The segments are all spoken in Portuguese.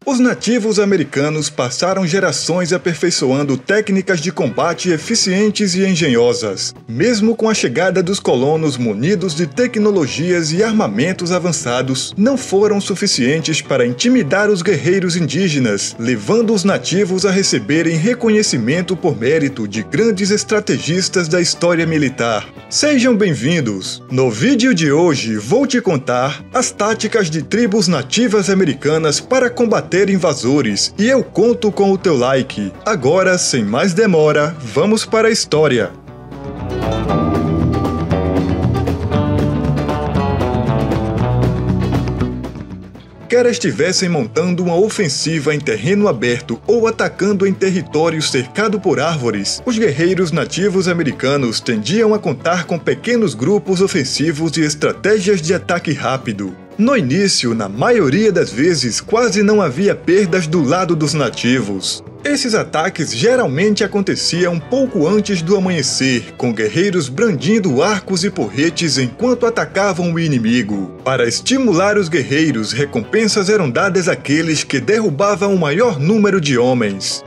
Os nativos americanos passaram gerações aperfeiçoando técnicas de combate eficientes e engenhosas. Mesmo com a chegada dos colonos munidos de tecnologias e armamentos avançados, não foram suficientes para intimidar os guerreiros indígenas, levando os nativos a receberem reconhecimento por mérito de grandes estrategistas da história militar. Sejam bem-vindos! No vídeo de hoje vou te contar as táticas de tribos nativas americanas para combater invasores, e eu conto com o teu like. Agora, sem mais demora, vamos para a história. Quer estivessem montando uma ofensiva em terreno aberto ou atacando em território cercado por árvores, os guerreiros nativos americanos tendiam a contar com pequenos grupos ofensivos e estratégias de ataque rápido. No início, na maioria das vezes, quase não havia perdas do lado dos nativos. Esses ataques geralmente aconteciam pouco antes do amanhecer, com guerreiros brandindo arcos e porretes enquanto atacavam o inimigo. Para estimular os guerreiros, recompensas eram dadas àqueles que derrubavam o maior número de homens.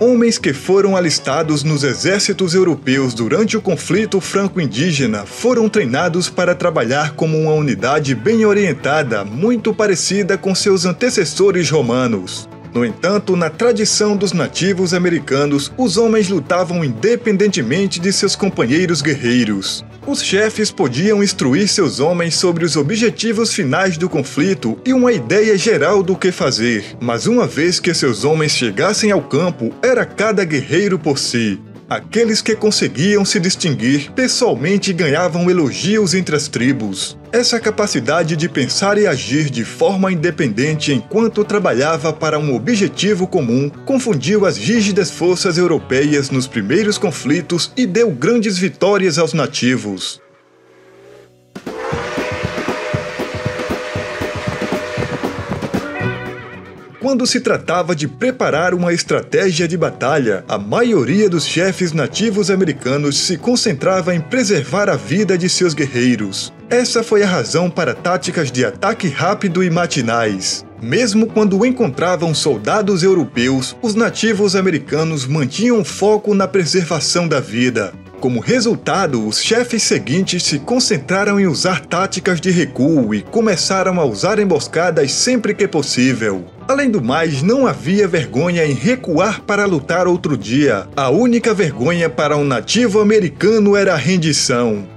Homens que foram alistados nos exércitos europeus durante o conflito franco-indígena foram treinados para trabalhar como uma unidade bem orientada, muito parecida com seus antecessores romanos. No entanto, na tradição dos nativos americanos, os homens lutavam independentemente de seus companheiros guerreiros. Os chefes podiam instruir seus homens sobre os objetivos finais do conflito e uma ideia geral do que fazer, mas uma vez que seus homens chegassem ao campo, era cada guerreiro por si. Aqueles que conseguiam se distinguir pessoalmente ganhavam elogios entre as tribos. Essa capacidade de pensar e agir de forma independente enquanto trabalhava para um objetivo comum confundiu as rígidas forças europeias nos primeiros conflitos e deu grandes vitórias aos nativos. Quando se tratava de preparar uma estratégia de batalha, a maioria dos chefes nativos americanos se concentrava em preservar a vida de seus guerreiros. Essa foi a razão para táticas de ataque rápido e matinais. Mesmo quando encontravam soldados europeus, os nativos americanos mantinham foco na preservação da vida. Como resultado, os chefes seguintes se concentraram em usar táticas de recuo e começaram a usar emboscadas sempre que possível. Além do mais, não havia vergonha em recuar para lutar outro dia. A única vergonha para um nativo americano era a rendição.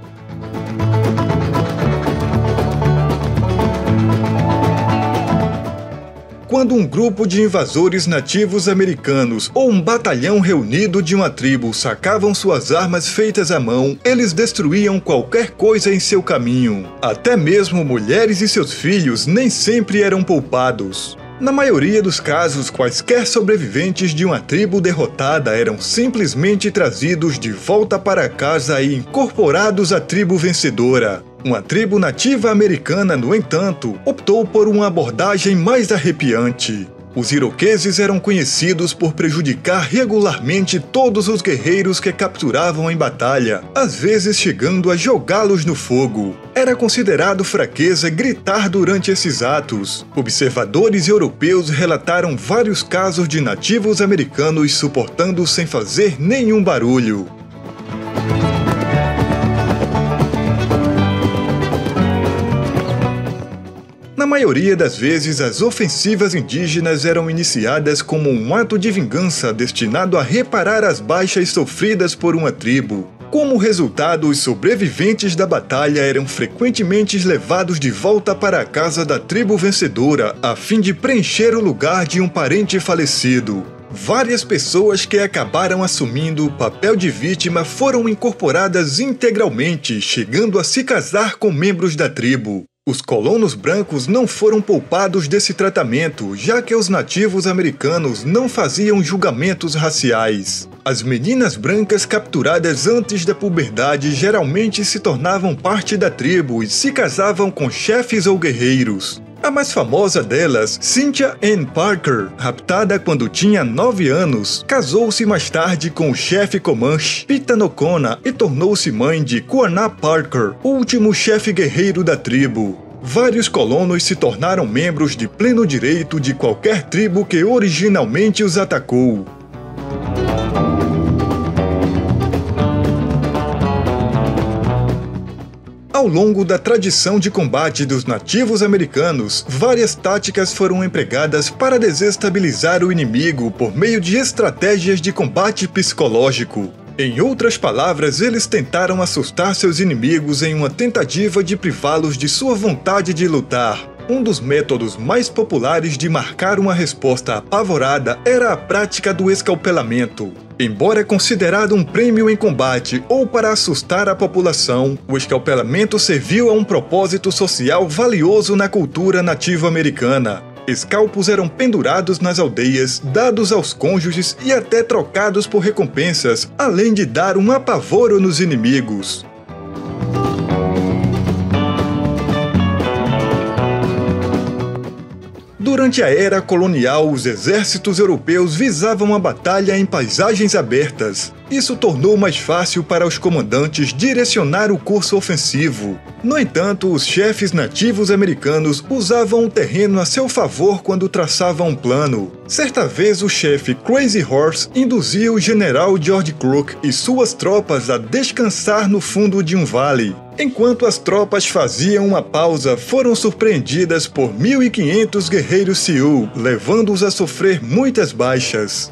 Quando um grupo de invasores nativos americanos ou um batalhão reunido de uma tribo sacavam suas armas feitas à mão, eles destruíam qualquer coisa em seu caminho. Até mesmo mulheres e seus filhos nem sempre eram poupados. Na maioria dos casos, quaisquer sobreviventes de uma tribo derrotada eram simplesmente trazidos de volta para casa e incorporados à tribo vencedora. Uma tribo nativa americana, no entanto, optou por uma abordagem mais arrepiante. Os iroqueses eram conhecidos por prejudicar regularmente todos os guerreiros que capturavam em batalha, às vezes chegando a jogá-los no fogo. Era considerado fraqueza gritar durante esses atos. Observadores europeus relataram vários casos de nativos americanos suportando sem fazer nenhum barulho. Na maioria das vezes, as ofensivas indígenas eram iniciadas como um ato de vingança destinado a reparar as baixas sofridas por uma tribo. Como resultado, os sobreviventes da batalha eram frequentemente levados de volta para a casa da tribo vencedora, a fim de preencher o lugar de um parente falecido. Várias pessoas que acabaram assumindo o papel de vítima foram incorporadas integralmente, chegando a se casar com membros da tribo. Os colonos brancos não foram poupados desse tratamento, já que os nativos americanos não faziam julgamentos raciais. As meninas brancas capturadas antes da puberdade geralmente se tornavam parte da tribo e se casavam com chefes ou guerreiros. A mais famosa delas, Cynthia Ann Parker, raptada quando tinha 9 anos, casou-se mais tarde com o chefe Comanche, Pitanocona, e tornou-se mãe de Quanah Parker, o último chefe guerreiro da tribo. Vários colonos se tornaram membros de pleno direito de qualquer tribo que originalmente os atacou. Ao longo da tradição de combate dos nativos americanos, várias táticas foram empregadas para desestabilizar o inimigo por meio de estratégias de combate psicológico. Em outras palavras, eles tentaram assustar seus inimigos em uma tentativa de privá-los de sua vontade de lutar. Um dos métodos mais populares de marcar uma resposta apavorada era a prática do escalpelamento. Embora considerado um prêmio em combate ou para assustar a população, o escalpelamento serviu a um propósito social valioso na cultura nativo-americana. Escalpos eram pendurados nas aldeias, dados aos cônjuges e até trocados por recompensas, além de dar um apavoro nos inimigos. Durante a era colonial, os exércitos europeus visavam a batalha em paisagens abertas. Isso tornou mais fácil para os comandantes direcionar o curso ofensivo. No entanto, os chefes nativos americanos usavam o terreno a seu favor quando traçavam um plano. Certa vez, o chefe Crazy Horse induziu o general George Crook e suas tropas a descansar no fundo de um vale. Enquanto as tropas faziam uma pausa, foram surpreendidas por 1.500 guerreiros Sioux, levando-os a sofrer muitas baixas.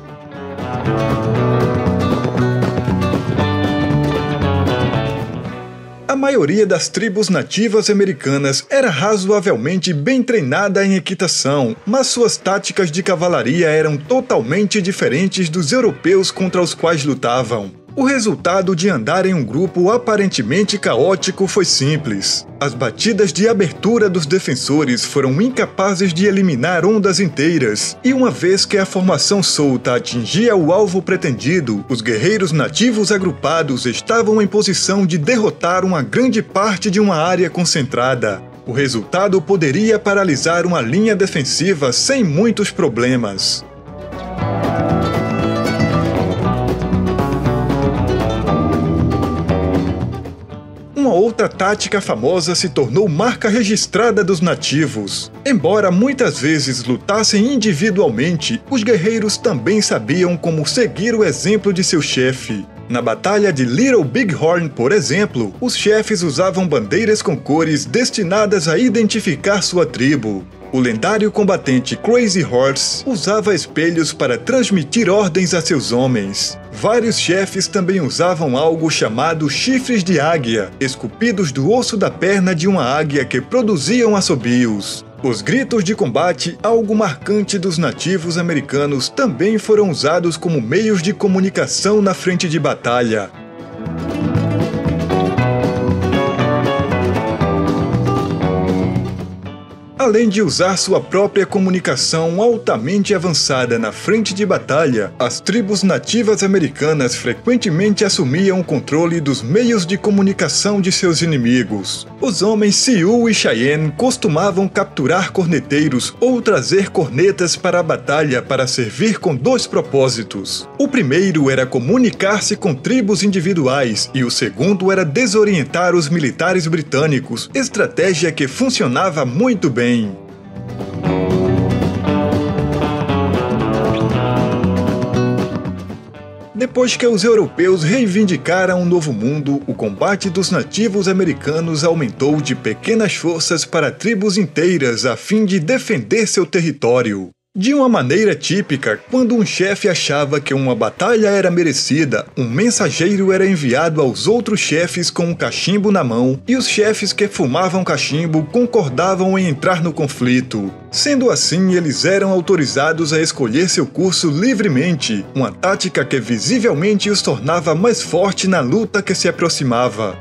A maioria das tribos nativas americanas era razoavelmente bem treinada em equitação, mas suas táticas de cavalaria eram totalmente diferentes dos europeus contra os quais lutavam. O resultado de andar em um grupo aparentemente caótico foi simples. As batidas de abertura dos defensores foram incapazes de eliminar ondas inteiras, e uma vez que a formação solta atingia o alvo pretendido, os guerreiros nativos agrupados estavam em posição de derrotar uma grande parte de uma área concentrada. O resultado poderia paralisar uma linha defensiva sem muitos problemas. Uma outra tática famosa se tornou marca registrada dos nativos. Embora muitas vezes lutassem individualmente, os guerreiros também sabiam como seguir o exemplo de seu chefe. Na Batalha de Little Big Horn, por exemplo, os chefes usavam bandeiras com cores destinadas a identificar sua tribo. O lendário combatente Crazy Horse usava espelhos para transmitir ordens a seus homens. Vários chefes também usavam algo chamado chifres de águia, esculpidos do osso da perna de uma águia que produziam assobios. Os gritos de combate, algo marcante dos nativos americanos, também foram usados como meios de comunicação na frente de batalha. Além de usar sua própria comunicação altamente avançada na frente de batalha, as tribos nativas americanas frequentemente assumiam o controle dos meios de comunicação de seus inimigos. Os homens Sioux e Cheyenne costumavam capturar corneteiros ou trazer cornetas para a batalha para servir com dois propósitos. O primeiro era comunicar-se com tribos individuais e o segundo era desorientar os militares britânicos, estratégia que funcionava muito bem. Depois que os europeus reivindicaram um novo mundo, o combate dos nativos americanos aumentou de pequenas forças para tribos inteiras a fim de defender seu território. De uma maneira típica, quando um chefe achava que uma batalha era merecida, um mensageiro era enviado aos outros chefes com um cachimbo na mão, e os chefes que fumavam cachimbo concordavam em entrar no conflito. Sendo assim, eles eram autorizados a escolher seu curso livremente, uma tática que visivelmente os tornava mais fortes na luta que se aproximava.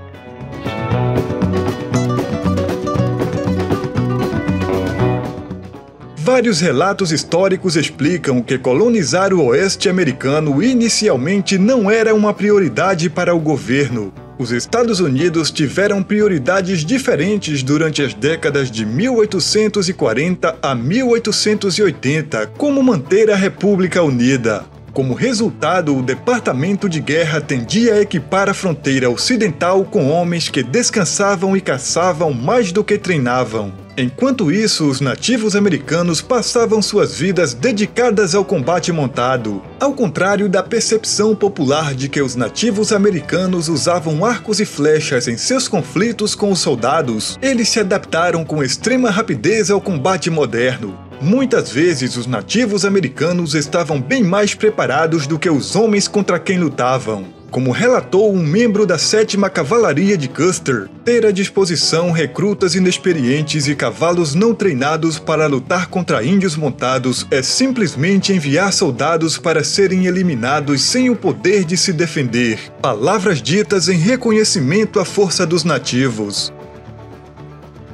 Vários relatos históricos explicam que colonizar o oeste americano inicialmente não era uma prioridade para o governo. Os Estados Unidos tiveram prioridades diferentes durante as décadas de 1840 a 1880, como manter a República unida. Como resultado, o Departamento de Guerra tendia a equipar a fronteira ocidental com homens que descansavam e caçavam mais do que treinavam. Enquanto isso, os nativos americanos passavam suas vidas dedicadas ao combate montado. Ao contrário da percepção popular de que os nativos americanos usavam arcos e flechas em seus conflitos com os soldados, eles se adaptaram com extrema rapidez ao combate moderno. Muitas vezes, os nativos americanos estavam bem mais preparados do que os homens contra quem lutavam. Como relatou um membro da 7ª Cavalaria de Custer, ter à disposição recrutas inexperientes e cavalos não treinados para lutar contra índios montados é simplesmente enviar soldados para serem eliminados sem o poder de se defender. Palavras ditas em reconhecimento à força dos nativos.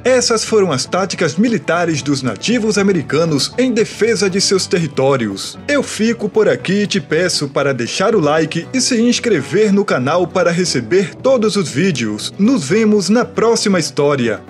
Essas foram as táticas militares dos nativos americanos em defesa de seus territórios. Eu fico por aqui e te peço para deixar o like e se inscrever no canal para receber todos os vídeos. Nos vemos na próxima história.